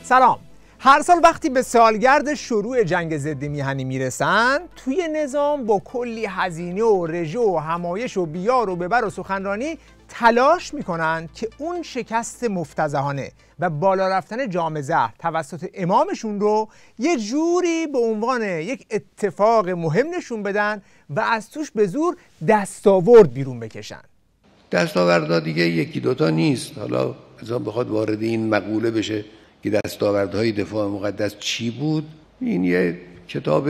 سلام. هر سال وقتی به سالگرد شروع جنگ ضد میهنی میرسن، توی نظام با کلی هزینه و رژه و همایش و بیار و ببر و سخنرانی تلاش میکنن که اون شکست مفتضحانه و بالا رفتن جام زهر توسط امامشون رو یه جوری به عنوان یک اتفاق مهم نشون بدن و از توش به زور دستاورد بیرون بکشن. دستاوردها دیگه یکی دوتا نیست. حالا مثلا بخواد وارد این مقوله بشه که دستاوردهای دفاع مقدس چی بود، این یه کتاب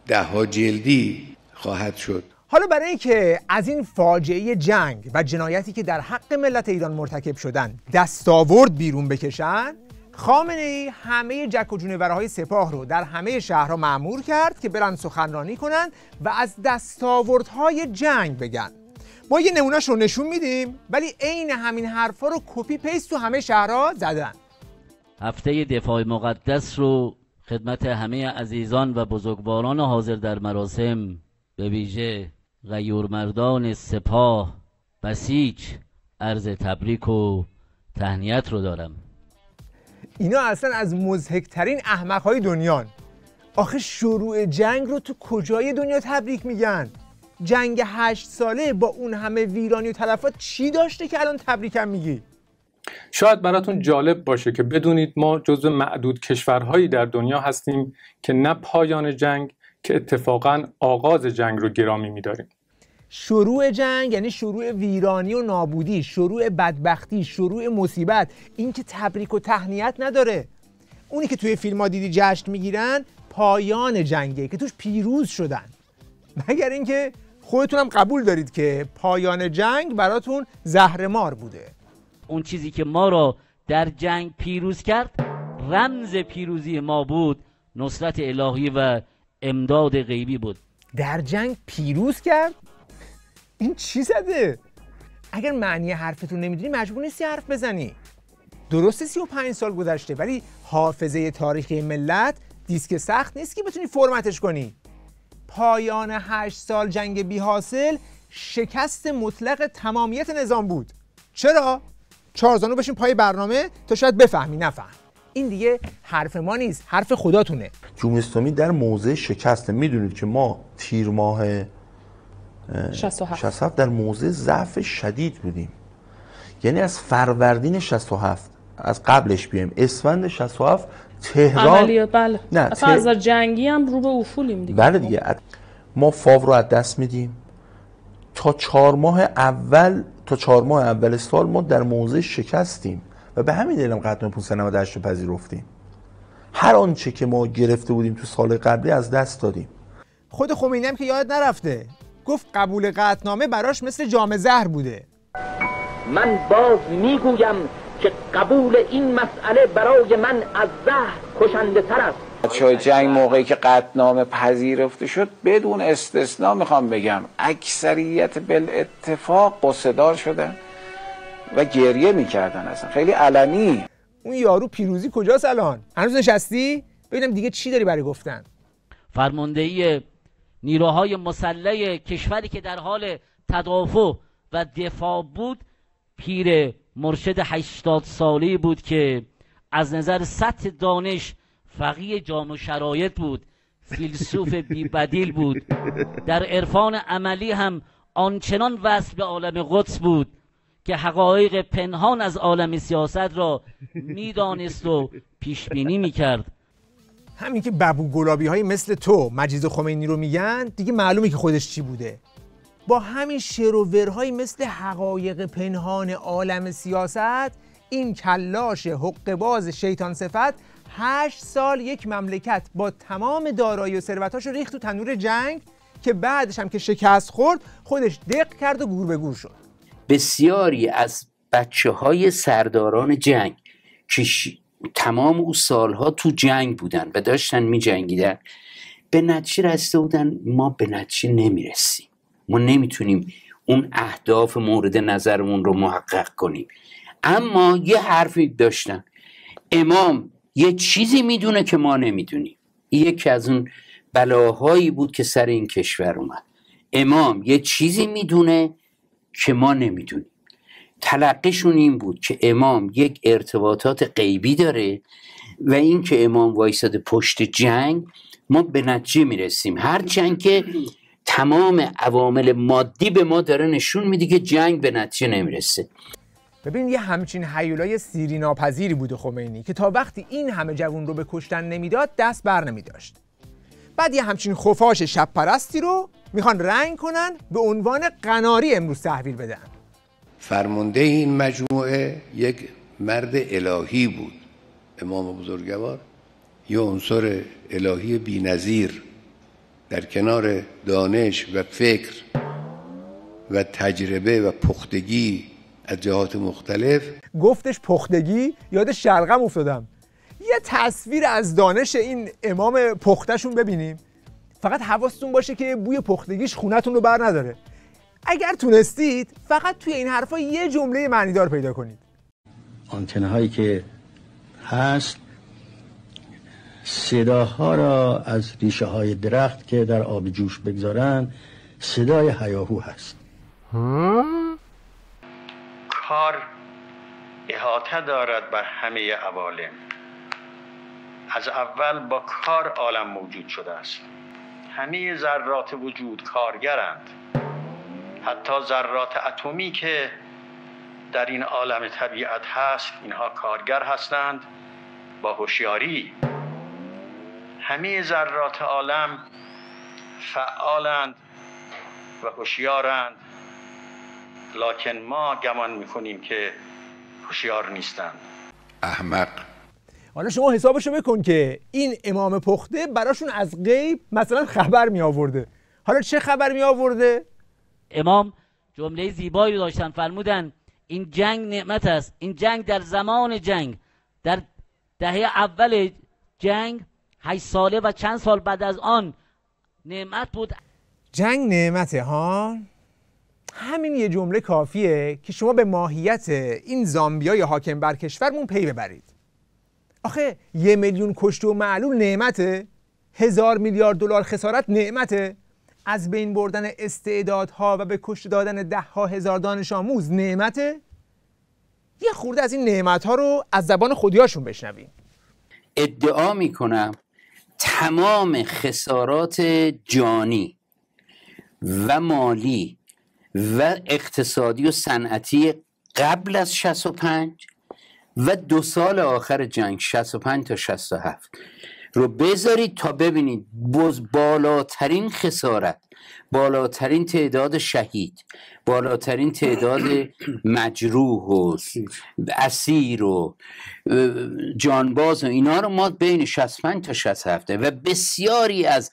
10 جلدی خواهد شد. حالا برای اینکه از این فاجعه جنگ و جنایتی که در حق ملت ایران مرتکب شدن دستاورد بیرون بکشن، خامنه‌ای همه جک و جونورهای سپاه رو در همه شهرها مأمور کرد که برن سخنرانی کنن و از دستاوردهای جنگ بگن. ما یه نمونهش رو نشون میدیم، ولی عین همین حرفا رو کپی پیست تو همه شهرها زدن. هفته دفاع مقدس رو خدمت همه عزیزان و بزرگواران حاضر در مراسم، به ویژه غیورمردان سپاه بسیج، عرض تبریک و تهنیت رو دارم. اینا اصلا از مضحک‌ترین احمق‌های دنیان. آخه شروع جنگ رو تو کجای دنیا تبریک میگن؟ جنگ 8 ساله با اون همه ویرانی و تلفات چی داشته که الان تبریکم میگی؟ شاید براتون جالب باشه که بدونید ما جزو معدود کشورهایی در دنیا هستیم که نه پایان جنگ که اتفاقاً آغاز جنگ رو گرامی می‌داریم. شروع جنگ یعنی شروع ویرانی و نابودی، شروع بدبختی، شروع مصیبت. این که تبریک و تهنیت نداره. اونی که توی فیلم‌ها دیدی جشن میگیرن پایان جنگه که توش پیروز شدن. مگر اینکه خودتونم قبول دارید که پایان جنگ براتون زهرمار بوده. اون چیزی که ما را در جنگ پیروز کرد، رمز پیروزی ما بود، نصرت الهی و امداد غیبی بود. در جنگ پیروز کرد؟ این چی زده؟ اگر معنی حرفتون نمیدونی مجبور نیستی حرف بزنی. درسته 35 سال گذشته، ولی حافظه تاریخی ملت دیسک سخت نیست که بتونی فرمتش کنی. پایان 8 سال جنگ بی حاصل شکست مطلق تمامیت نظام بود. چرا؟ 4 زانو بشین پای برنامه تا شاید بفهمی. نفهم. این دیگه حرف ما نیست، حرف خداتونه. جمهوری اسلامی در موضع شکسته. میدونید که ما تیر ماه 67 در موضع ضعف شدید بودیم. یعنی از فروردین 67 از قبلش بیایم اسفند 67 تهران عملیات، بله، نه اصلا از جنگی هم رو به افولیم دیگه. بله دیگه، ما فاو رو از دست میدیم. تا 4 ماه اول سال ما در موضع شکستیم و به همین دلیل هم قطعنامه 598 رو پذیرفتیم. هر آنچه که ما گرفته بودیم تو سال قبلی از دست دادیم. خود خمینی هم که یاد نرفته، گفت قبول قطعنامه براش مثل جام زهر بوده. من باز میگویم که قبول این مسئله برای من از زهر کشنده تر است. بچه‌های جنگ موقعی که قطعنامه پذیرفته شد بدون استثنا میخوام بگم اکثریت بالاتفاق قصه‌دار شدن و گریه میکردن، اصلا خیلی علنی. اون یارو پیروزی کجاست الان؟ هنوز نشستی؟ ببینم دیگه چی داری برای گفتن. فرماندهی نیروهای مسلح کشوری که در حال تدافع و دفاع بود، پیر مرشد 80 ساله بود که از نظر سطح دانش فقیه جامع شرایط بود، فیلسوف بی بدیل بود، در عرفان عملی هم آنچنان وصل به عالم قدس بود که حقایق پنهان از عالم سیاست را میدانست و پیش بینی میکرد. همین که ببو گلابی های مثل تو مجید خمینی رو میگن، دیگه معلومه که خودش چی بوده. با همین شعر و ورهای مثل حقایق پنهان عالم سیاست، این کلاش حقه‌باز شیطان صفت 8 سال یک مملکت با تمام دارایی و ثروتاش رو ریخت تو تنور جنگ که بعدش هم که شکست خورد خودش دق کرد و گور به گور شد. بسیاری از بچه‌های سرداران جنگ که تمام اون سالها تو جنگ بودن و داشتن می جنگیدن، به نتیجه رسیده بودن ما به نتیجه نمیرسیم، ما نمیتونیم اون اهداف مورد نظرمون رو محقق کنیم. اما یه حرفی داشتن، امام یه چیزی میدونه که ما نمیدونیم. یکی از اون بلاهایی بود که سر این کشور اومد. امام یه چیزی میدونه که ما نمیدونیم. تلقیشون این بود که امام یک ارتباطات غیبی داره و این که امام وایساده پشت جنگ ما به نتیجه میرسیم. هر جنگ که تمام عوامل مادی به ما داره نشون میده که جنگ به نتیجه نمیرسه. ببین یه همچین هیولای سیری ناپذیری بوده خمینی که تا وقتی این همه جوون رو به کشتن نمیداد دست بر نمیداشت. بعد یه همچین خفاش شب پرستی رو میخوان رنگ کنن به عنوان قناری امروز تحویل بدن. فرمانده این مجموعه یک مرد الهی بود، امام بزرگوار، یه عنصر الهی بی‌نظیر در کنار دانش و فکر و تجربه و پختگی از جهات مختلف. گفتش پختگی، یاد شلغم افتادم. یه تصویر از دانش این امام پختشون ببینیم. فقط حواستون باشه که بوی پختگیش خونتون رو بر نداره. اگر تونستید فقط توی این حرفا یه جمله معنیدار پیدا کنید. آنتنه هایی که هست صداها را از ریشه های درخت که در آب جوش بگذارن صدای هیاهو هست. کار احاطه دارد بر همه عوالم. از اول با کار عالم موجود شده است. همه ذرات وجود کارگرند. حتی ذرات اتمی که در این عالم طبیعت هست اینها کارگر هستند با هوشیاری. همه ذرات عالم فعالند و هوشیارند، لکن ما گمان میکنیم که هوشیار نیستند. احمق. حالا شما حسابشو بکن که این امام پخته براشون از غیب مثلا خبر می آورده. حالا چه خبر می آورده؟ امام جمله زیبایی داشتن، فرمودن این جنگ نعمت است. این جنگ در زمان جنگ، در دهه اول جنگ 8 ساله و چند سال بعد از آن نعمت بود. جنگ نعمته ها؟ همین یه جمله کافیه که شما به ماهیت این زامبیای حاکم بر کشورمون پی ببرید. آخه 1 میلیون کشته و معلول نعمته؟ 1000 میلیارد دلار خسارت نعمته؟ از بین بردن استعدادها و به کشته دادن 10,000 دانش آموز نعمته؟ یه خورده از این نعمتها رو از زبان خودیاشون بشنویم. ادعا میکنم تمام خسارات جانی و مالی و اقتصادی و صنعتی قبل از 65 و 2 سال آخر جنگ 65 تا 67 رو بذارید تا ببینید بالاترین خسارت، بالاترین تعداد شهید، بالاترین تعداد مجروح و اسیر و جانباز و اینا رو ما بین 65 تا 67 و بسیاری از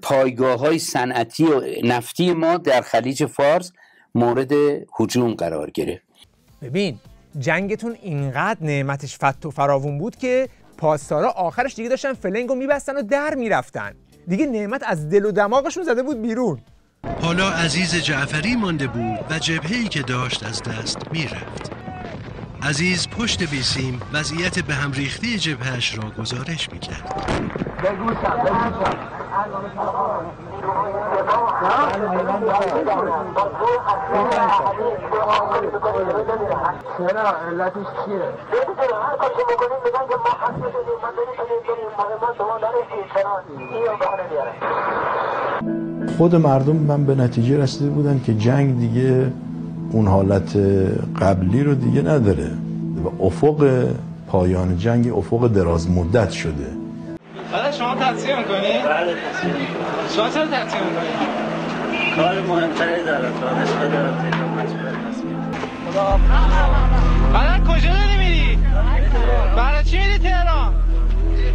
پایگاه‌های صنعتی و نفتی ما در خلیج فارس مورد هجوم قرار گرفت. ببین جنگتون اینقدر نعمتش فت و فراوون بود که پاسدارا آخرش دیگه داشتن فلنگو میبستن و در میرفتن. دیگه نعمت از دل و دماغشون زده بود بیرون. حالا عزیز جعفری مانده بود و جبهه‌ای که داشت از دست میرفت. عزیز پشت بیسیم وضعیت به هم ریختی جبهش را گزارش میکرد. خود مردم من به نتیجه رسیده بودن که جنگ دیگه اون حالت قبلی رو دیگه نداره و افق پایان جنگ افق دراز مدت شده. حالا شما تحصیل میکنی؟ بله تحصیل میکنم. شما چرا تحصیل میکنی؟ کار مهمتری دارم تا نسبت دارم تهران مجبور تصمیم. حالا کجا داری میری؟ برای چی میری تهران؟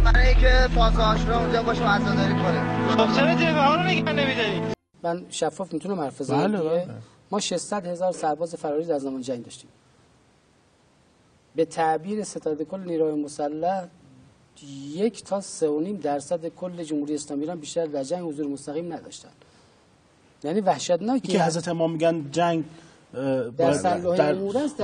برای اینکه پاسدارا اونجا باشه عزاداری کنه. خب چرا جبهه ها رو نگه نمیداری؟ من شفاف میتونم حرف بزنم دیگه. ما 600,000 سرباز فراری در زمان جنگ داشتیم. به تعبیر ستاد کل نیروهای مسلح 1 تا 3.5% کل جمهوری اسلامی ایران بیشتر در جنگ حضور مستقیم نداشتن. یعنی وحشتناکه که حضرت امام میگن جنگ در صلاح امور است،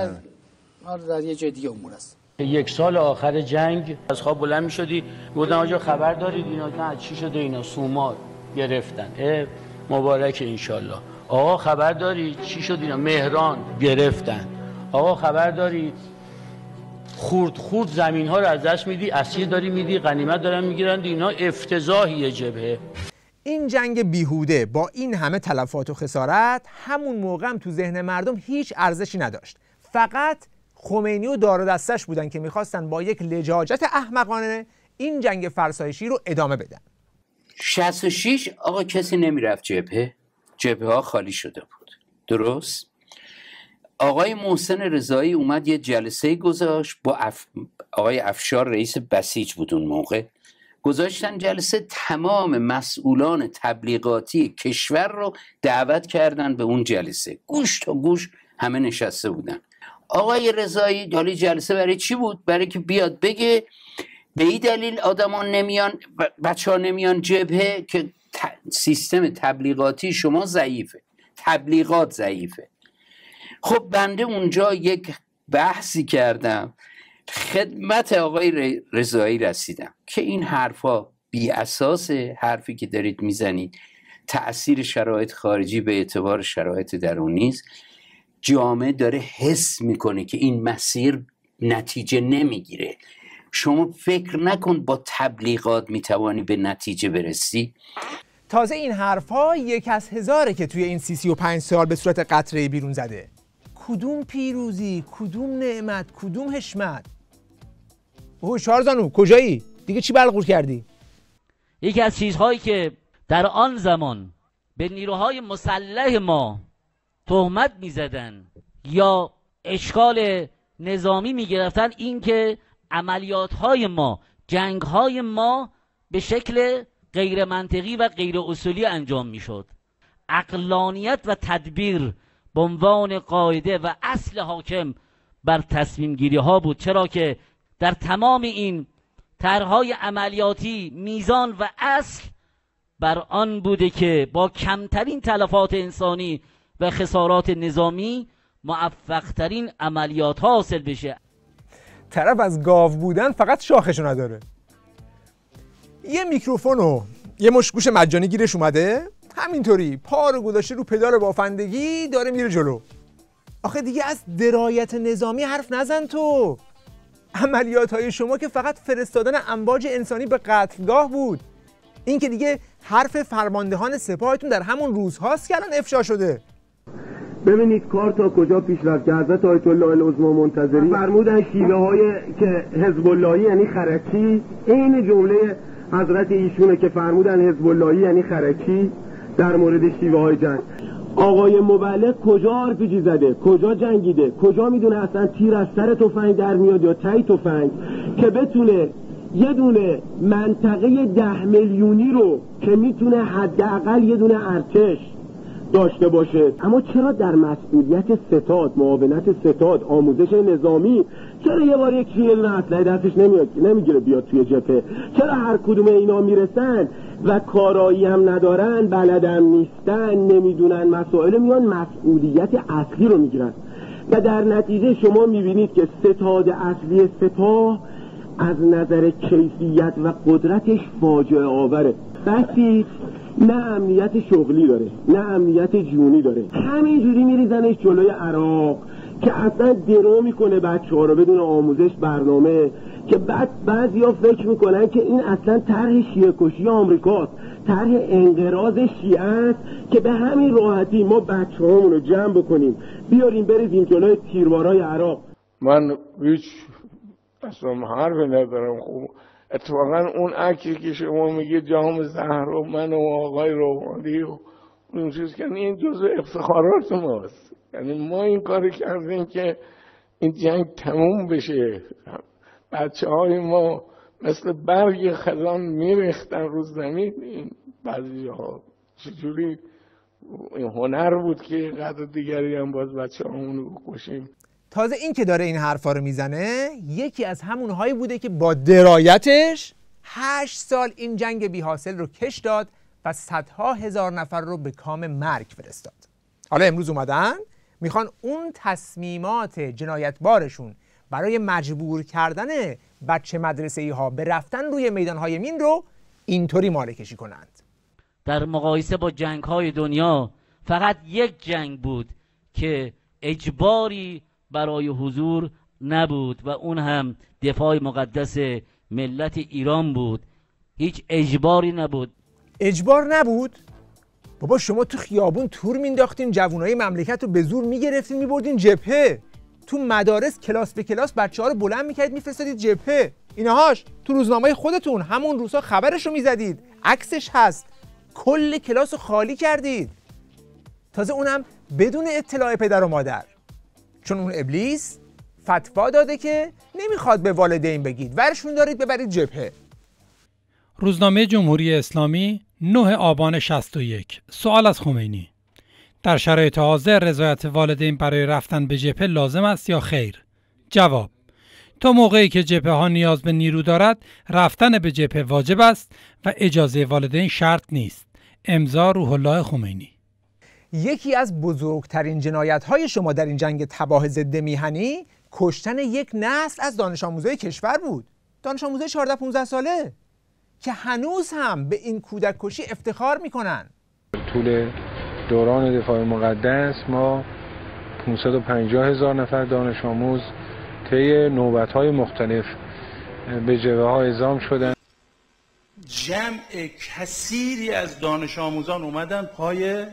در یه جای دیگه امور است. 1 سال آخر جنگ از خواب بلند می‌شدی گفتن آقا خبر دارید اینا؟ نه چی شده اینا؟ سومار گرفتن. مبارک انشالله. آقا خبر دارید چی شد اینا؟ مهران گرفتن. آقا خبر داری خورد زمین ها رو از دست میدی، اسیر داری میدی، غنیمت دارن میگیرن، اینا افتضاحیه جبهه. این جنگ بیهوده با این همه تلفات و خسارت همون موقع هم تو ذهن مردم هیچ ارزشی نداشت. فقط خمینی و دار و دستش بودن که میخواستن با یک لجاجت احمقانه این جنگ فرسایشی رو ادامه بدن. 66 آقا کسی نمیرفت جبهه ها خالی شده بود، درست؟ آقای محسن رضایی اومد یه جلسه گذاشت با آقای افشار رئیس بسیج بود اون موقع، گذاشتن جلسه، تمام مسئولان تبلیغاتی کشور رو دعوت کردن به اون جلسه، گوش تا گوش همه نشسته بودن. آقای رضایی حالی جلسه برای چی بود؟ برای که بیاد بگه به این دلیل آدمان نمیان، بچه ها نمیان جبهه که سیستم تبلیغاتی شما ضعیفه، تبلیغات ضعیفه. خب بنده اونجا یک بحثی کردم، خدمت آقای رضایی رسیدم که این حرفا بی اساسه، حرفی که دارید میزنید تأثیر شرایط خارجی به اعتبار شرایط درونی است، جامعه داره حس میکنه که این مسیر نتیجه نمیگیره. شما فکر نکن با تبلیغات میتوانی به نتیجه برسی. تازه این حرفا یک از هزاره که توی این 35 سال به صورت قطره بیرون زده. کدوم پیروزی، کدوم نعمت، کدوم حشمت؟ اوه شارزانو کجایی؟ دیگه چی بلغور کردی؟ یکی از چیزهایی که در آن زمان به نیروهای مسلح ما تهمت میزدن یا اشکال نظامی میگرفتن این که عملیاتهای ما، جنگهای ما به شکل غیر منطقی و غیر اصولی انجام میشد. عقلانیت و تدبیر به عنوان قاعده و اصل حاکم بر تصمیم گیری ها بود، چرا که در تمام این طرحهای عملیاتی میزان و اصل بر آن بوده که با کمترین تلفات انسانی و خسارات نظامی موفقترین عملیات ها حاصل بشه. طرف از گاو بودن فقط شاخشو نداره. یه میکروفون و یه مشگوش مجانی گیرش اومده، همینطوری پا رو گذاشته رو پدال بافندگی داره میره جلو. آخه دیگه از درایت نظامی حرف نزن تو. عملیات های شما که فقط فرستادن امواج انسانی به قتلگاه بود. این که دیگه حرف فرماندهان سپاهتون در همون روزهاست که الان افشا شده. ببینید کار تا کجا پیشرفت کرده. آیت الله العظما منتظری فرمودن شیوه های که حزب اللهی یعنی خرکی، این جمله حضرت ایشونه که فرمودن حزب اللهی یعنی خرکی در مورد شیوه های جنگ. آقای مبلغ کجا آرپیجی زده، کجا جنگیده، کجا میدونه اصلا تیر از سر تفنگ در میاد یا تای تفنگ که بتونه یه دونه منطقه 10 میلیونی رو که میتونه حداقل یه دونه ارتش داشته باشه. اما چرا در مسئولیت ستاد، معاونت ستاد، آموزش نظامی، چرا یه بار یک یه دونه اسلحه دستش نمیگیره بیاد توی جبهه؟ چرا هر کدوم اینا میرسن و کارایی هم ندارن، بلدم نیستن، نمیدونن مسائل، میان مسئولیت اصلی رو میگیرن و در نتیجه شما میبینید که ستاد اصلی سپاه از نظر کیفیت و قدرتش فاجعه آوره. بسی نه امنیت شغلی داره، نه امنیت جونی داره، همینجوری میریزنش جلوی عراق که اصلا درو میکنه بچه ها رو بدون آموزش برنامه، که بعد بعضیا فکر میکنن که این اصلا طرح شیعه کشی آمریکاست، طرح انقراض شیعه است که به همین راحتی ما بچه هامون رو جمع بکنیم بیاریم بریزیم جلوی تیربارای عراق. من هیچ اصلا حرفی ندارم. خوب اتفاقا اون عکسی که شما میگید جام زهرا من و آقای روحانی و اون چیز که این جزء افتخارات ماست. یعنی ما این کاری کردیم که این جنگ تموم بشه، بچه های ما مثل برگ خزان میریختن رو زمین. این بعضی جاها چجوری این هنر بود که قدر دیگری هم باز بچه همونو بکشیم. تازه این که داره این حرفا رو میزنه یکی از همون هایی بوده که با درایتش 8 سال این جنگ بی حاصل رو کش داد و صدها هزار نفر رو به کام مرگ فرستاد. حالا امروز اومدن میخوان اون تصمیمات جنایتبارشون برای مجبور کردن بچه مدرسه‌ای ها به رفتن روی میدانهای مین رو اینطوری مالکشی کنند. در مقایسه با جنگ های دنیا فقط یک جنگ بود که اجباری برای حضور نبود و اون هم دفاع مقدس ملت ایران بود. هیچ اجباری نبود. اجبار نبود؟ بابا شما تو خیابون تور مینداختین، جوانای مملکت رو به زور میگرفتین میبردین جبهه، تو مدارس کلاس به کلاس بچه‌ها رو بلند میکردید میفرستادید جبهه. اینهاش تو روزنامه خودتون همون روزها خبرشو میزدید، عکسش هست، کل کلاس رو خالی کردید، تازه اونم بدون اطلاع پدر و مادر، چون اون ابلیس فتوا داده که نمیخواد به والدین بگید، ورشون دارید ببرید جبهه. روزنامه جمهوری اسلامی 9 آبان 61. سوال از خمینی: در شرایط حاضر رضایت والدین برای رفتن به جبهه لازم است یا خیر؟ جواب: تا موقعی که جبهه ها نیاز به نیرو دارد رفتن به جبهه واجب است و اجازه والدین شرط نیست. امضا روح الله خمینی. یکی از بزرگترین جنایت‌های شما در این جنگ تباه ضد میهنی کشتن یک نسل از دانش آموزای کشور بود. دانش آموزای 14-15 ساله که هنوز هم به این کودک کشی افتخار میکنن. طول دوران دفاع مقدس ما 550,000 نفر دانش آموز طی نوبت‌های مختلف به جبهه‌ها اعزام شدن. جمع کثیری از دانش آموزان اومدن پای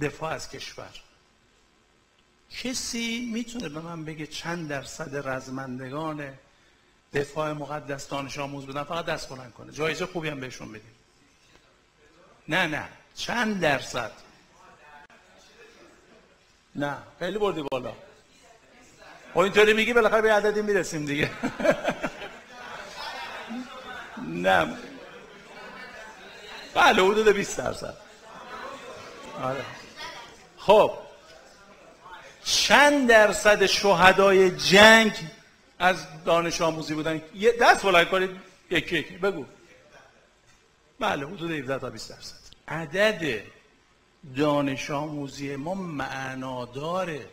دفاع از کشور. کسی میتونه به من بگه چند درصد رزمندگان دفاع مقدس دانش آموز بودن؟ فقط دست بلند کنه، جایزه خوبی هم بهشون بدیم. نه چند درصد؟ نه خیلی بردی بالا. و اینطوری میگی بالاخره به عددی میرسیم دیگه. نه بله حدود 20%. آره. خب چند درصد شهدای جنگ از دانش آموزی بودن؟ یه دست بلند کنید یکی بگو. بله حدود 17 تا 20%. عدد دانش آموزی ما معنا داره.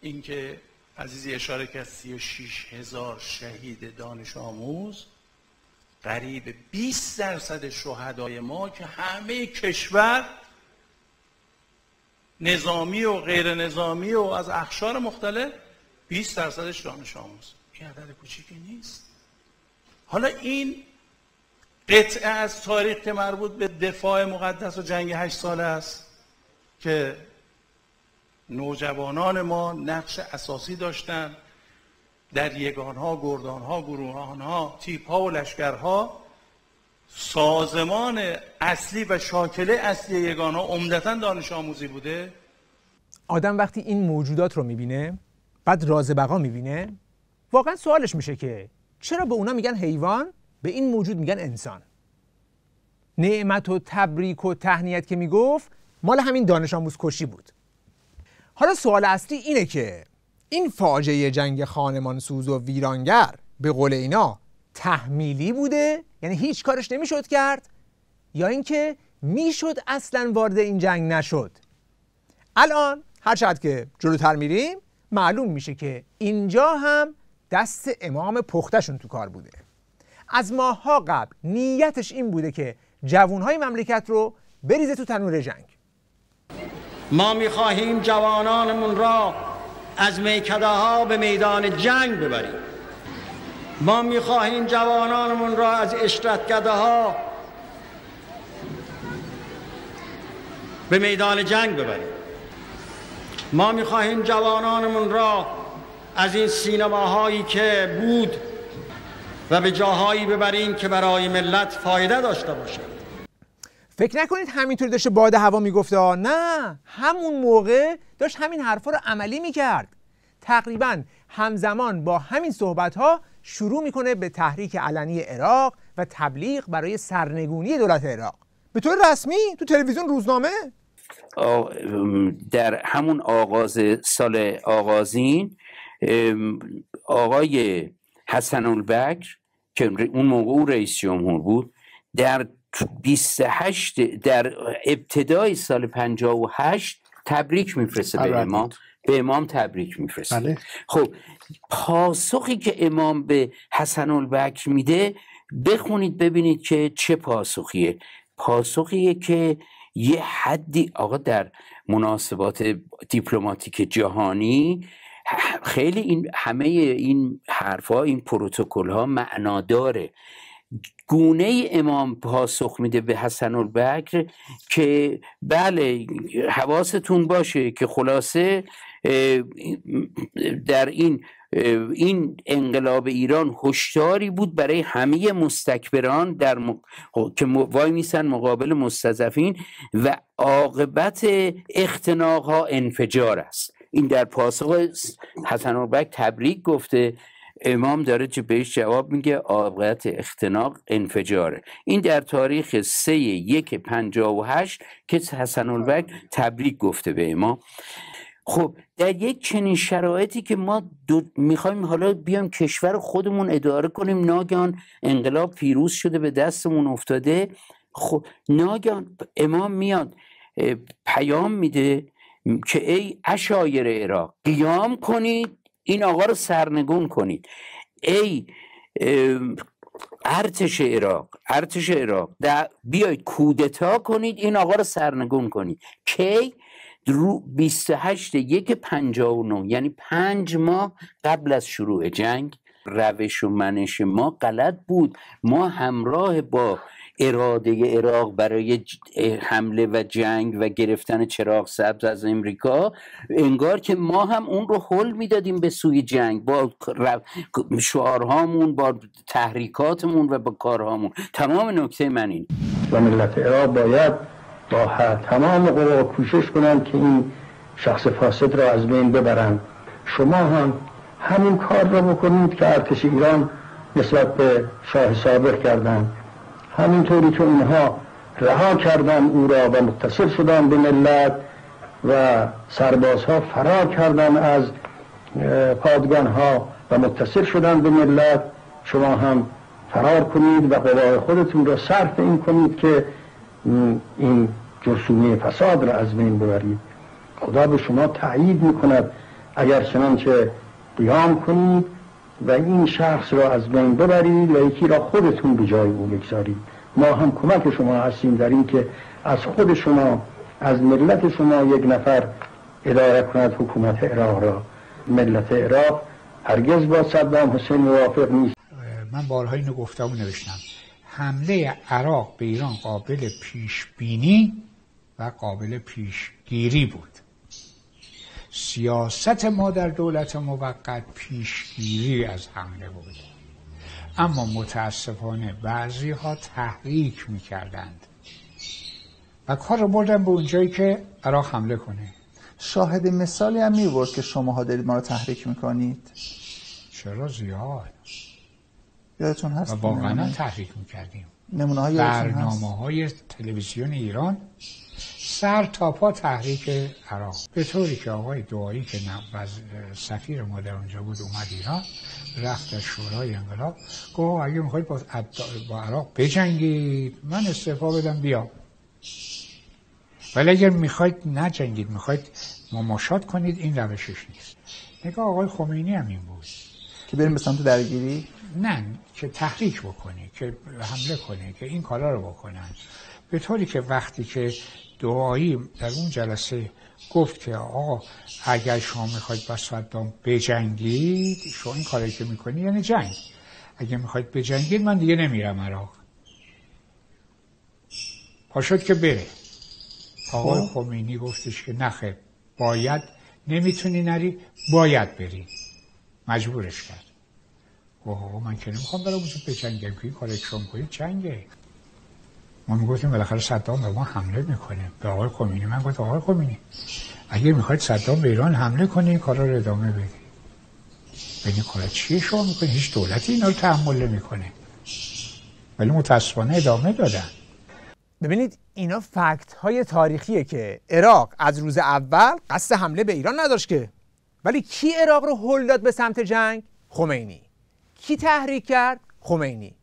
اینکه عزیزی اشاره کرد 36,000 شهید دانش آموز، قریب 20% شهدای ما که همه کشور نظامی و غیر نظامی و از اقشار مختلف 20%ش دانش آموز. این عدد کوچیکی نیست. حالا این قطعه از تاریخ که مربوط به دفاع مقدس و جنگ 8 ساله است که نوجوانان ما نقش اساسی داشتن در یگانها، گردانها، گروهانها، تیپها و لشکرها. سازمان اصلی و شاکله اصلی یگانها عمدتاً دانش آموزی بوده. آدم وقتی این موجودات رو میبینه، بعد راز بقا میبینه، واقعا سوالش میشه که چرا به اونا میگن حیوان، به این موجود میگن انسان؟ نعمت و تبریک و تهنیت که میگفت مال همین دانش آموز کشی بود. حالا سوال اصلی اینه که این فاجعه جنگ خانمانسوز و ویرانگر به قول اینا تحمیلی بوده، یعنی هیچ کارش نمیشد کرد، یا اینکه میشد اصلا وارد این جنگ نشد؟ الان هر چقدر که جلوتر میریم معلوم میشه که اینجا هم دست امام پختشون تو کار بوده. از ماه‌ها قبل نیتش این بوده که جوانهای مملکت رو بریزه تو تنور جنگ. ما میخواهیم جوانانمون را از میکده ها به میدان جنگ ببریم. ما میخواهیم جوانانمون را از اشرتکده ها به میدان جنگ ببریم. ما میخواهیم جوانانمون را از این سینماهایی که بود و به جاهایی ببریم که برای ملت فایده داشته باشه. فکر نکنید همینطوری داشته باد هوا میگفته، نه، همون موقع داشت همین حرفا رو عملی میکرد. تقریبا همزمان با همین صحبت ها شروع میکنه به تحریک علنی عراق و تبلیغ برای سرنگونی دولت عراق به طور رسمی تو تلویزیون، روزنامه. در همون آغاز سال آغازین آقای حسن البکر که اون موقع او رئیس جمهور بود، در 28 در ابتدای سال 58 تبریک میفرسته به امام تبریک میفرسته. خب پاسخی که امام به حسن البکر میده بخونید ببینید که چه پاسخیه. پاسخیه که یه حدی آقا در مناسبات دیپلماتیک جهانی خیلی همه این حرفا، این پروتکل ها معنا داره. گونه امام پاسخ میده به حسن البکر که بله حواستون باشه که خلاصه در این انقلاب ایران هشداری بود برای همه مستکبران که وای میسن مقابل مستضعفین و عاقبت اختناق ها انفجار است. این در پاسخ حسن البکر تبریک گفته، امام داره بهش جواب میگه عاقبت اختناق انفجاره. این در تاریخ 3/1/58 که حسن البکر تبریک گفته به امام. خب در یک چنین شرایطی که ما میخوایم حالا بیام کشور خودمون اداره کنیم، ناگهان انقلاب پیروز شده به دستمون افتاده، خب ناگهان امام میاد پیام میده که ای عشایر عراق قیام کنید، این آقا رو سرنگون کنید. ای ارتش عراق بیایید کودتا کنید، این آقا رو سرنگون کنید. کی؟ 28/1/59، یعنی 5 ماه قبل از شروع جنگ. روش و منش ما غلط بود. ما همراه با اراده عراق برای حمله و جنگ و گرفتن چراغ سبز از امریکا، انگار که ما هم اون رو هل میدادیم به سوی جنگ با شعارهامون، با تحریکاتمون و با کارهامون. تمام نکته من این و ملت عراق باید با تمام قوا کوشش کنند که این شخص فاسد را از بین ببرند. شما هم همین کار را بکنید که ارتش ایران نسبت به شاه سابق کردند. همینطوری که اونها رها کردن او را و متصل شدن به ملت و سربازها فرار کردن از پادگانها و متصل شدن به ملت، شما هم فرار کنید و قوای خودتون را صرف این کنید که این جرثومه فساد را از بین ببرید. خدا به شما تأیید میکند اگر چنانچه قیام کنید و این شخص را از بین ببرید و یکی را خودتون به جای او بگذارید. ما هم کمک شما هستیم در این که از خود شما، از ملت شما یک نفر اداره کند حکومت عراق را. ملت عراق هرگز با صدام حسین موافق نیست. من بارها اینو گفتم و نوشتم، حمله عراق به ایران قابل پیش بینی و قابل پیشگیری بود. سیاست ما در دولت موقت پیشگیری از حمله بود، اما متاسفانه بعضی ها تحریک میکردند و کار رو بردن به اونجایی که عراق حمله کنه. شاهد مثالی هم می‌برد که شماها دارید ما رو تحریک میکنید؟ چرا زیاد. یادتون هست؟ و واقعا تحریک میکردیم. نمونه‌های برنامه‌های تلویزیون ایران سر تا پا تحریک عراق، به طوری که آقای دعایی که سفیر ما در اونجا بود اومد ایران، رفت در شورای انقلاب گفت اگه میخواید با عراق بجنگید من استعفا بدم بیام، ولی اگر میخواید نجنگید، میخواید مماشات کنید، این روشش نیست. نگاه آقای خمینی هم این بود که بریم به سمت درگیری، نه که تحریک بکنی، که حمله کنی، که این کارا رو بکنن، به طوری که وقتی که دعایی در اون جلسه گفت که آقا اگر شما میخواید با صدام بجنگید، شما این کاری که میکنی یعنی جنگ، اگه میخواید بجنگید من دیگه نمیرم عراق. پاشد که بره. آقای خمینی گفتش که نخیر، باید، نمیتونی نری، باید بری. مجبورش کرد. آقا من که نمیخوام برم اونجا بجنگم که این کاری که شما کنید جنگه. ما میگفتیم بالاخره صدام به ما حمله میکنه. به آقای خمینی من گفت آقای خمینی اگه میخواید صدام به ایران حمله کنه این کارا رو ادامه بدید. ببین کارا چیه شما میکنید؟ هیچ دولتی اینا رو تحمل نمیکنه. ولی متاسفانه ادامه دادن. ببینید اینا فکت های تاریخیه که عراق از روز اول قصد حمله به ایران نداشت که، ولی کی عراق رو هل داد به سمت جنگ؟ خمینی. کی تحریک کرد؟ خمینی.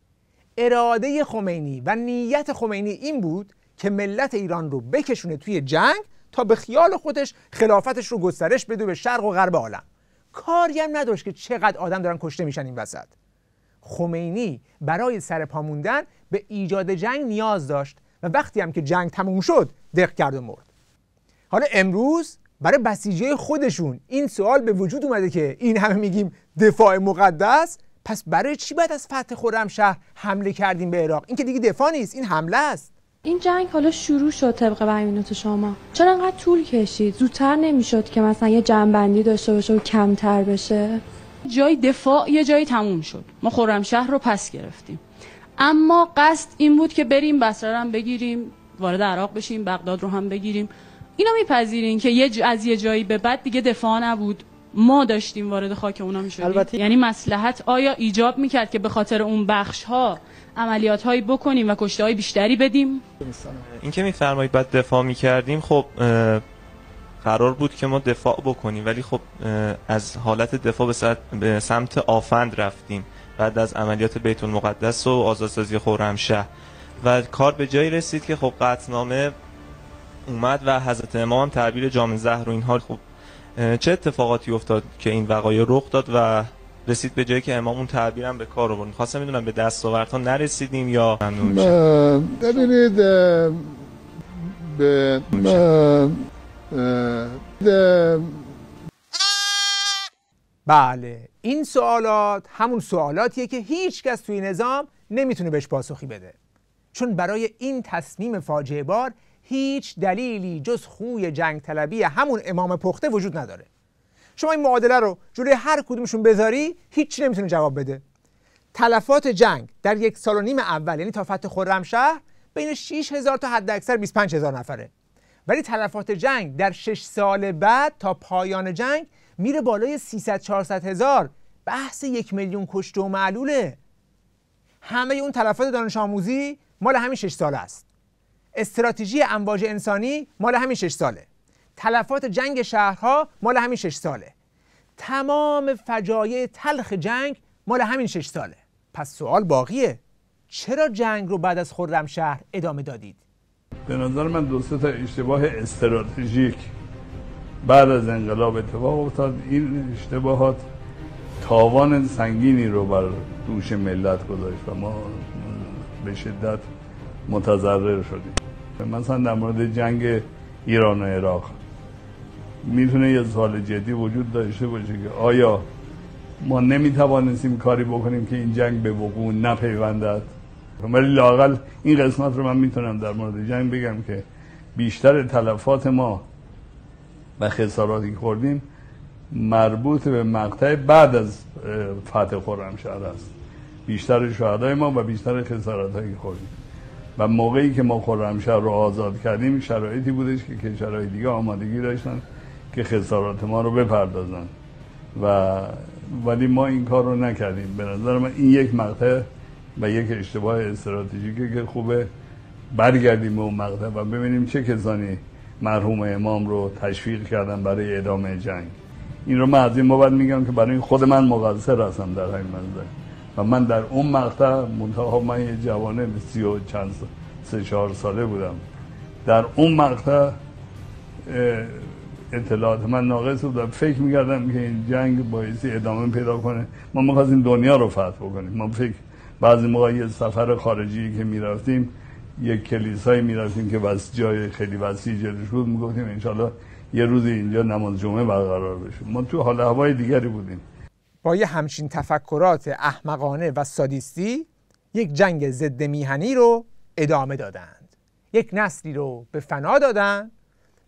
اراده خمینی و نیت خمینی این بود که ملت ایران رو بکشونه توی جنگ تا به خیال خودش خلافتش رو گسترش بده به شرق و غرب عالم. کاری هم نداشت که چقدر آدم دارن کشته میشن این وسط. خمینی برای سر پا موندن به ایجاد جنگ نیاز داشت و وقتی هم که جنگ تموم شد دق کرد و مرد. حالا امروز برای بسیجی خودشون این سوال به وجود اومده که این همه میگیم دفاع مقدس، پس برای چی باید از فتح خرمشهر حمله کردیم به عراق؟ این که دیگه دفاع نیست، این حمله است. این جنگ حالا شروع شد طبق بیانات شما، چرا انقدر طول کشید؟ زودتر نمیشد که مثلا یه جنبندی داشته باشه و کمتر بشه؟ جای دفاع یه جایی تموم شد، ما خرمشهر رو پس گرفتیم، اما قصد این بود که بریم بصره هم بگیریم، وارد عراق بشیم، بغداد رو هم بگیریم. اینا میپذیرین که از یه جایی به بعد دیگه دفاع نبود، ما داشتیم وارد خاک اونا میشدیم؟ البته یعنی مصلحت آیا ایجاب میکرد که به خاطر اون بخش ها عملیات هایی بکنیم و کشته های بیشتری بدیم؟ این که میفرمایید بعد دفاع میکردیم، خب قرار بود که ما دفاع بکنیم، ولی خب از حالت دفاع به سمت آفند رفتیم بعد از عملیات بیت المقدس و آزادسازی خرمشهر و کار به جایی رسید که خب قطعنامه اومد و حضرت امام تعبیر جام زهر و این حال. خب چه اتفاقاتی افتاد که این وقایع رخ داد و رسید به جایی که امام اون تعبیرم به کار آورد؟ خواستم میدونم به دستاوردها نرسیدیم یا ببینید بله، این سوالات همون سوالاتیه که هیچ کس توی نظام نمیتونه بهش پاسخی بده، چون برای این تصمیم فاجعه بار هیچ دلیلی جز خوی جنگ طلبی همون امام پخته وجود نداره. شما این معادله رو جلوی هر کدومشون بذاری هیچی نمیتونه جواب بده. تلفات جنگ در 1.5 سال اول، یعنی تا فتح خرمشهر، بین 6,000 تا حد اکثر 25,000 نفره، ولی تلفات جنگ در 6 سال بعد تا پایان جنگ میره بالای 300-400 هزار. بحث 1 میلیون کشته و معلوله. همه اون تلفات دانش آموزی مال همین 6 ساله است. استراتژی امواج انسانی مال همین 6 ساله. تلفات جنگ شهرها مال همین 6 ساله. تمام فجایع تلخ جنگ مال همین 6 ساله. پس سوال باقیه، چرا جنگ رو بعد از خرمشهر ادامه دادید؟ به نظر من 2-3 تا اشتباه استراتژیک بعد از انقلاب اتفاق افتاد. این اشتباهات تاوان سنگینی رو بر دوش ملت گذاشت و ما به شدت متضرر شدیم. مثلا در مورد جنگ ایران و عراق میتونه یه سوال جدی وجود داشته باشه که آیا ما نمیتوانستیم کاری بکنیم که این جنگ به وقوع نپیوندد؟ ولی لااقل این قسمت رو من میتونم در مورد جنگ بگم که بیشتر تلفات ما و خساراتی که خوردیم مربوط به مقطع بعد از فتح خرمشهر است. بیشتر شهدای ما و بیشتر خساراتایی که خوردیم و موقعی که ما خرمشهر رو آزاد کردیم شرایطی بودش که کشورهای دیگه آمادگی داشتن که خسارات ما رو بپردازن ولی ما این کار رو نکردیم. به نظر من این یک مقطع و یک اشتباه استراتژیکه که خوبه برگردیم به اون مقطع و ببینیم چه کسانی مرحوم امام رو تشویق کردن برای ادامه جنگ. این رو من از این بابت میگم که برای خود من مقصر هستم در همین منظر و من در اون مقطع منتها من یه جوانه 3-4 ساله بودم. در اون مقطع اطلاعات من ناقص بود و فکر میکردم که این جنگ بایستی ادامه پیدا کنه. ما می‌خواستیم دنیا رو فتح بکنیم. ما بعضی موقع یه سفر خارجی که میرفتیم یک کلیسایی میرفتیم که جای خیلی وسیع جلوش بود، میگفتیم انشالله یه روزی اینجا نماز جمعه برقرار بشه. ما تو حال هوای دیگری بودیم. با یه همچین تفکرات احمقانه و سادیستی یک جنگ ضد میهنی رو ادامه دادند، یک نسلی رو به فنا دادن.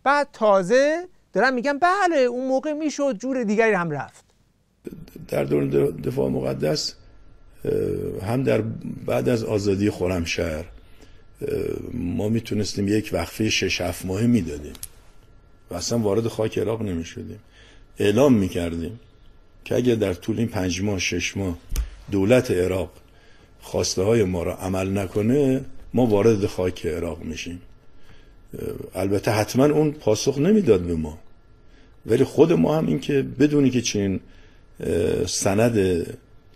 بعد تازه دارن میگن بله اون موقع میشد جور دیگری هم رفت. در دوران دفاع مقدس هم در بعد از آزادی خرمشهر ما میتونستیم یک وقفه 6-7 ماهه میدادیم و اصلا وارد خاک عراق نمیشدیم. اعلام میکردیم که اگر در طول این 5 ماه 6 ماه دولت عراق خواسته های ما را عمل نکنه ما وارد خاک عراق میشیم. البته حتما اون پاسخ نمیداد به ما، ولی خود ما هم این که بدونی که چنین سند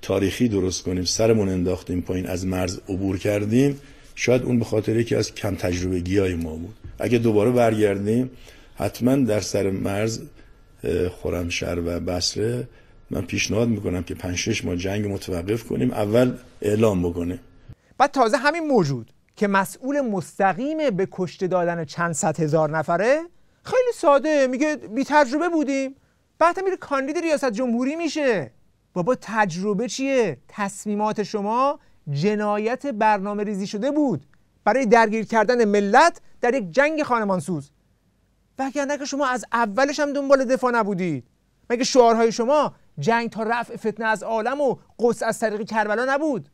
تاریخی درست کنیم سرمون انداختیم پایین، از مرز عبور کردیم، شاید اون به خاطر یکی از کم تجربگی‌های ما بود. اگه دوباره برگردیم حتما در سر مرز خرمشهر و بصره من پیشنهاد میکنم که 5-6 ماه جنگ متوقف کنیم، اول اعلام بکنیم. بعد تازه همین موجود که مسئول مستقیم به کشته دادن چند صد هزار نفره خیلی ساده، میگه بی تجربه بودیم. بعد میره کاندید ریاست جمهوری میشه. بابا تجربه چیه؟ تصمیمات شما جنایت برنامه ریزی شده بود برای درگیر کردن ملت در یک جنگ خانمانسوز. وگرنه که شما از اولش هم دنبال دفاع نبودید. مگه شعارهای شما جنگ تا رفع فتنه از عالم و قدس از طریق کربلا نبود؟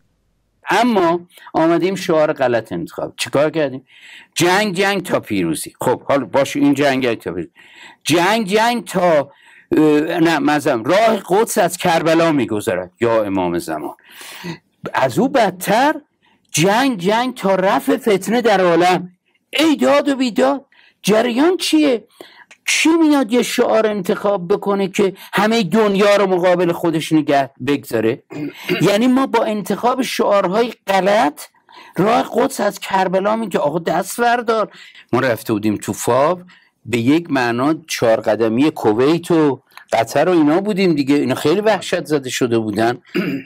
اما آمدیم شعار غلط انتخاب. چیکار کردیم؟ جنگ تا پیروزی. خب حالا باشه، این جنگ تا پیروزی. جنگ تا راه قدس از کربلا میگذرد یا امام زمان. از او بدتر جنگ تا رفع فتنه در عالم. ای داد و بیداد، جریان چیه؟ کی میاد یه شعار انتخاب بکنه که همه دنیا رو مقابل خودش نگه بگذاره؟ یعنی ما با انتخاب شعارهای غلط راه قدس از کربلا میگه آقا دست بردار. ما رفته بودیم تو فاو، به یک معنا 4 قدمی کویت و قطر و اینا بودیم دیگه. اینا خیلی وحشت زده شده بودن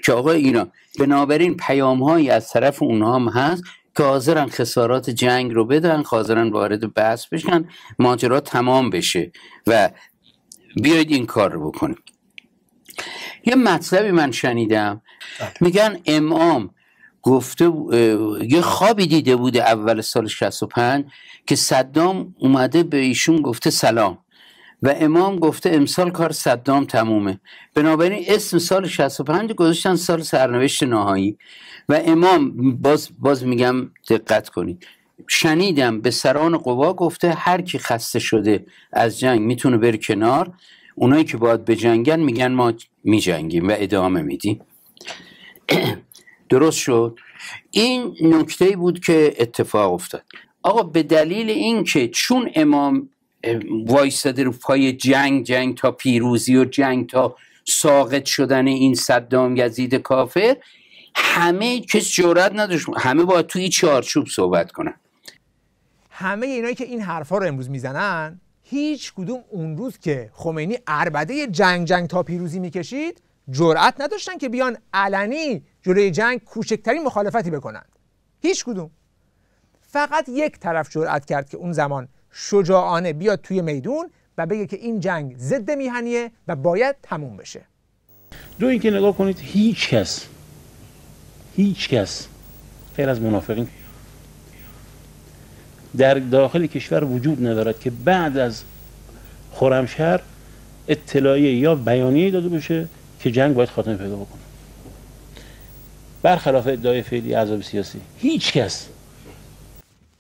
که آقا اینا، بنابراین پیام‌هایی از طرف اونها هم هست که حاضرن خسارات جنگ رو بدن، حاضرن وارد بحث بشن، ماجرا تمام بشه و بیایید این کار رو بکنیم. یه مطلبی من شنیدم، میگن امام گفته یه خوابی دیده بوده اول سال 65 که صدام اومده به ایشون گفته سلام و امام گفته امسال کار صدام تمومه، بنابراین اسم سال 65 گذاشتن سال سرنوشت نهایی. و امام باز میگم دقت کنید، شنیدم به سران قوا گفته هر کی خسته شده از جنگ میتونه بره کنار، اونایی که باید بجنگن میگن ما میجنگیم و ادامه میدیم. درست شد. این نکته بود که اتفاق افتاد. آقا به دلیل این که چون امام وایستاده رو پای جنگ تا پیروزی و جنگ تا ساقط شدن این صدام یزید کافر، همه کس جرئت نداشت، همه باید توی چارچوب صحبت کنن. همه اینایی که این حرفا رو امروز میزنن، هیچ کدوم اون روز که خمینی عربده جنگ تا پیروزی میکشید جرئت نداشتن که بیان علنی جلوی جنگ کوچکترین مخالفتی بکنند. هیچ کدوم. فقط یک طرف جرئت کرد که اون زمان شجاعانه بیاد توی میدون و بگه که این جنگ ضد میهنیه و باید تموم بشه. دو اینکه نگاه کنید، هیچ کس غیر از منافقین در داخل کشور وجود ندارد که بعد از خرمشهر اطلاعیه یا بیانیه داده بشه که جنگ باید خاتمه پیدا بکنه. برخلاف ادعای فعلی احزاب سیاسی، هیچ کس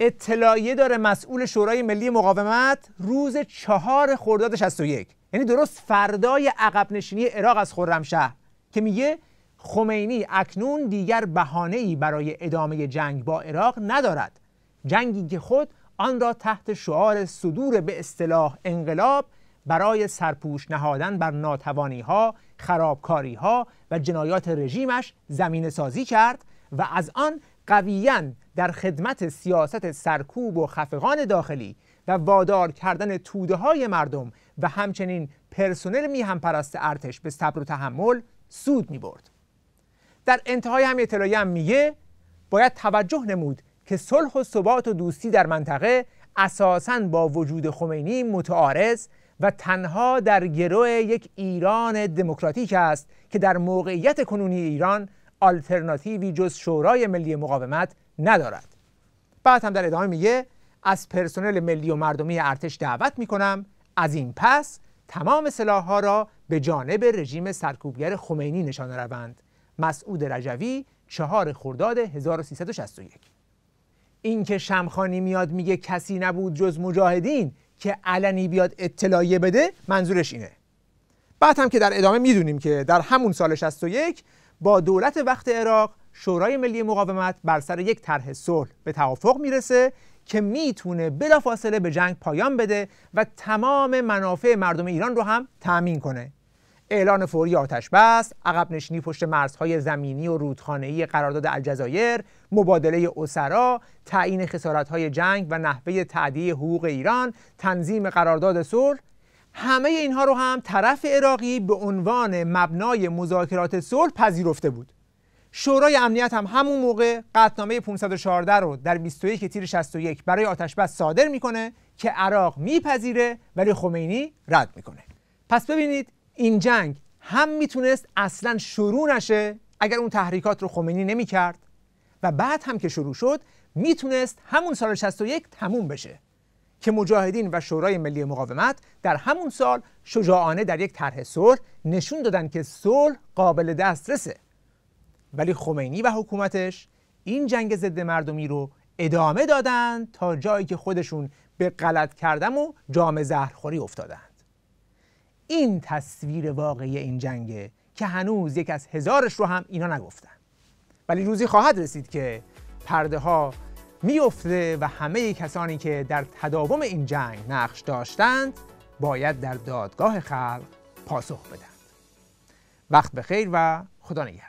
اطلاعیه داره مسئول شورای ملی مقاومت روز 4 خرداد 61، یعنی درست فردای عقب نشینی عراق از خرمشهر، که میگه خمینی اکنون دیگر بهانه‌ای برای ادامه جنگ با عراق ندارد، جنگی که خود آن را تحت شعار صدور به اصطلاح انقلاب برای سرپوش نهادن بر ناتوانی‌ها، خرابکاری‌ها و جنایات رژیمش زمینه سازی کرد و از آن قویاً در خدمت سیاست سرکوب و خفقان داخلی و وادار کردن توده‌های مردم و همچنین پرسنل میهن پرست ارتش به صبر و تحمل سود می‌برد. در انتهای همین اطلاعیه هم میگه باید توجه نمود که صلح و ثبات و دوستی در منطقه اساساً با وجود خمینی متعارض و تنها در گرو یک ایران دموکراتیک است که در موقعیت کنونی ایران آلترناتیوی جز شورای ملی مقاومت ندارد. بعد هم در ادامه میگه از پرسنل ملی و مردمی ارتش دعوت میکنم از این پس تمام سلاح‌ها را به جانب رژیم سرکوبگر خمینی نشانه روند. مسعود رجوی 4 خرداد 1361. این که شمخانی میاد میگه کسی نبود جز مجاهدین که علنی بیاد اطلاعیه بده، منظورش اینه. بعد هم که در ادامه میدونیم که در همون سال 61 با دولت وقت عراق شورای ملی مقاومت بر سر یک طرح صلح به توافق میرسه که میتونه بلافاصله به جنگ پایان بده و تمام منافع مردم ایران رو هم تأمین کنه. اعلان فوری آتش بس، عقب نشینی پشت مرزهای زمینی و رودخانه‌ای قرارداد الجزایر، مبادله اسرا، تعیین خسارت‌های جنگ و نحوه تأدیه حقوق ایران، تنظیم قرارداد صلح، همه اینها رو هم طرف عراقی به عنوان مبنای مذاکرات صلح پذیرفته بود. شورای امنیت هم همون موقع قطعنامه 514 رو در 21 تیر 61 برای آتش‌بس صادر میکنه که عراق میپذیره ولی خمینی رد میکنه. پس ببینید این جنگ هم میتونست اصلا شروع نشه اگر اون تحریکات رو خمینی نمیکرد و بعد هم که شروع شد میتونست همون سال 61 تموم بشه که مجاهدین و شورای ملی مقاومت در همون سال شجاعانه در یک طرح صلح نشون دادن که صلح قابل دسترسه. ولی خمینی و حکومتش این جنگ ضد مردمی رو ادامه دادن تا جایی که خودشون به غلط کردن و جام زهرخوری افتادند. این تصویر واقعی این جنگه که هنوز یک از هزارش رو هم اینا نگفتن. ولی روزی خواهد رسید که پرده ها میفته و همه کسانی که در تداوم این جنگ نقش داشتند باید در دادگاه خلق پاسخ بدند. وقت بخیر و خدا نگهدار.